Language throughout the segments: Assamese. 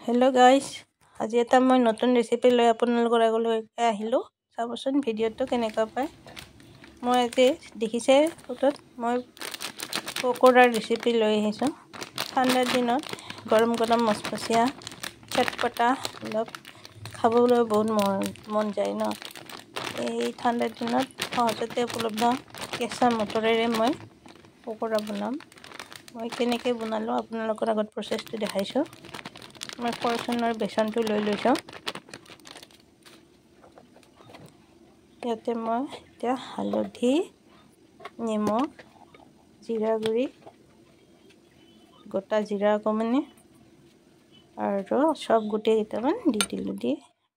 হেল্ল' গাইজ, আজি এটা মই নতুন ৰেচিপি লৈ আপোনালোকৰ আগলৈ আহিলোঁ। চাবচোন ভিডিঅ'টো কেনেকুৱা পায়। মই আজি দেখিছে ফটোত মই পকোৰাৰ ৰেচিপি লৈ আহিছোঁ। ঠাণ্ডাৰ দিনত গৰম গৰম মচমচীয়া চটপটা অলপ খাবলৈ বহুত মন যায় ন। এই ঠাণ্ডাৰ দিনত সহজতে উপলব্ধ কেঁচা মটৰেৰে মই পকোৰা বনাম। মই কেনেকৈ বনালোঁ আপোনালোকৰ আগত প্ৰচেছটো দেখাইছোঁ। মই ফৰচুনৰ বেচনটো লৈ লৈছোঁ। ইয়াতে মই এতিয়া হালধি, নিমখ, জিৰা গুড়ি, গোটা জিৰা অকণমানি আৰু চব গোটেই কেইটামান দি দিলোঁ।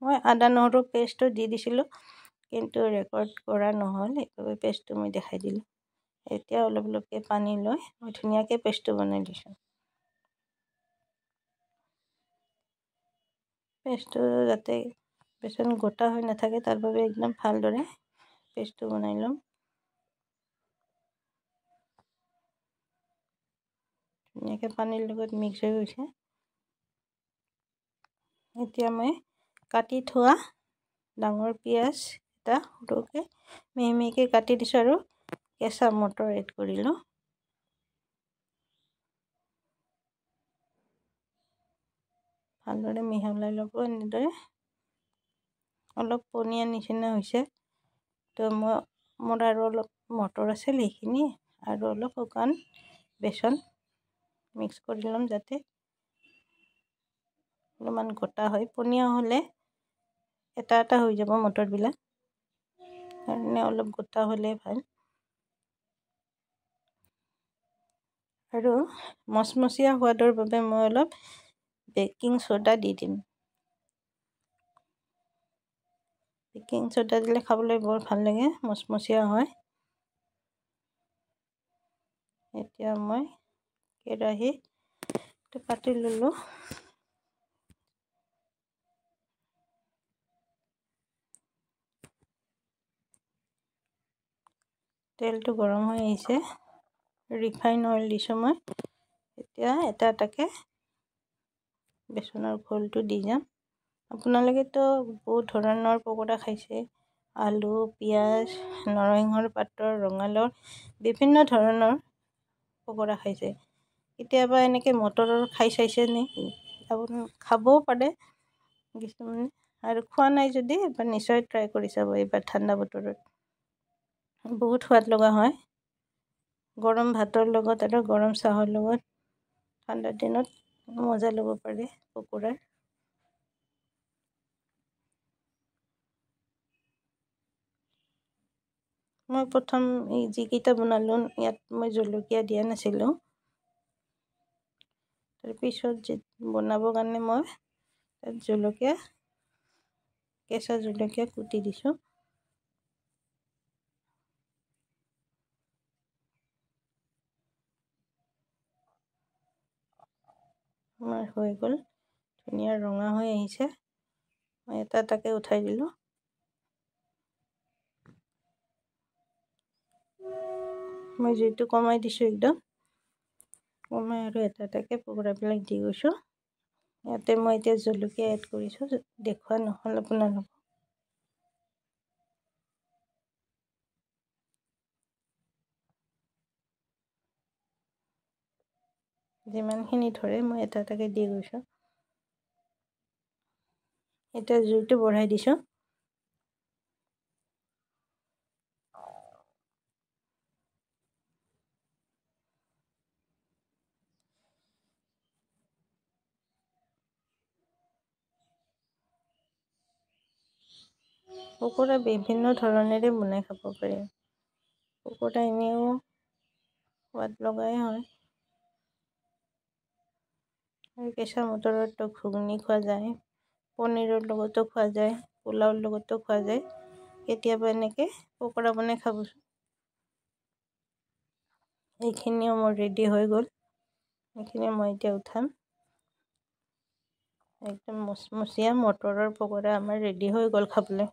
মই আদা নহৰু পেষ্টটো দি দিছিলোঁ, কিন্তু ৰেকৰ্ড কৰা নহ'ল, সেইবাবে পেষ্টটো মই দেখাই দিলোঁ। এতিয়া অলপ অলপকৈ পানী লৈ মই ধুনীয়াকৈ পেষ্টটো বনাই দিছোঁ। পেষ্টটো যাতে বেচন গোটা হৈ নাথাকে তাৰ বাবে একদম ভালদৰে পেষ্টটো বনাই ল'ম। ধুনীয়াকৈ পানীৰ লগত মিক্স হৈ গৈছে। এতিয়া মই কাটি থোৱা ডাঙৰ পিঁয়াজ এটা সৰুকৈ মিহি মিহিকৈ কাটি দিছোঁ আৰু কেঁচা মটৰ এড কৰিলোঁ। ভালদৰে মিহলাই ল'ব। এনেদৰে অলপ পনীয়া নিচিনা হৈছে, তো মোৰ আৰু অলপ মটৰ আছিল সেইখিনি আৰু অলপ শুকান বেচন মিক্স কৰি ল'ম, যাতে অলপমান গোটা হয়। পনীয়া হ'লে এটা এটা হৈ যাব মটৰবিলাক, সেইকাৰণে অলপ গোটা হ'লে ভাল। আৰু মচমচীয়া সোৱাদৰ বাবে মই অলপ বেকিং চ'ডা দি দিম। বেকিং চ'ডা দিলে খাবলৈ বৰ ভাল লাগে, মচমচীয়া হয়। এতিয়া মই কেৰাহীটো পাতি ল'লোঁ। তেলটো গৰম হৈ আহিছে, ৰিফাইন অইল দিছোঁ মই। এতিয়া এটা এটাকৈ বেচনৰ ঘোলটো দি যাম। আপোনালোকেতো বহুত ধৰণৰ পকোৰা খাইছে, আলু, পিঁয়াজ, নৰসিংহৰ পাতৰ, ৰঙালাওৰ বিভিন্ন ধৰণৰ পকোৰা খাইছে। কেতিয়াবা এনেকৈ মটৰৰ খাই চাইছে নেকি? আপুনি খাবও পাৰে কিছুমানে, আৰু খোৱা নাই যদি এবাৰ নিশ্চয় ট্ৰাই কৰি চাব। এইবাৰ ঠাণ্ডা বতৰত বহুত সোৱাদ লগা হয়। গৰম ভাতৰ লগত আৰু গৰম চাহৰ লগত ঠাণ্ডাৰ দিনত মজা ল'ব পাৰে পকোৰাৰ। মই প্ৰথম এই যিকেইটা বনালোঁ ইয়াত মই জলকীয়া দিয়া নাছিলোঁ। তাৰপিছত বনাবৰ কাৰণে মই তাত কেঁচা জলকীয়া কুটি দিছোঁ। আমাৰ হৈ গ'ল, ধুনীয়া ৰঙা হৈ আহিছে। মই এটা এটাকৈ উঠাই দিলোঁ। মই জুইটো কমাই দিছোঁ, একদম কমাই আৰু এটা এটাকৈ পকোৰাবিলাক দি গৈছোঁ। ইয়াতে মই এতিয়া জলকীয়া এড কৰিছোঁ, দেখুওৱা নহ'ল আপোনালোকক। যিমানখিনি ধৰে মই এটা এটাকৈ দি গৈছোঁ। এতিয়া জুইটো বঢ়াই দিছোঁ। পকোৰা বিভিন্ন ধৰণেৰে বনাই খাব পাৰি। পকোৰা এনেও সোৱাদ লগাই হয়, আৰু কেঁচা মটৰতো ঘুগুনি খোৱা যায়, পনীৰৰ লগতো খোৱা যায়, পোলাওৰ লগতো খোৱা যায়। কেতিয়াবা এনেকৈ পকোৰা বনাই খাবচোন। এইখিনিও মোৰ ৰেডি হৈ গ'ল। এইখিনি মই এতিয়া উঠাম। একদম মচমচীয়া মটৰৰ পকোৰা আমাৰ ৰেডি হৈ গ'ল খাবলৈ।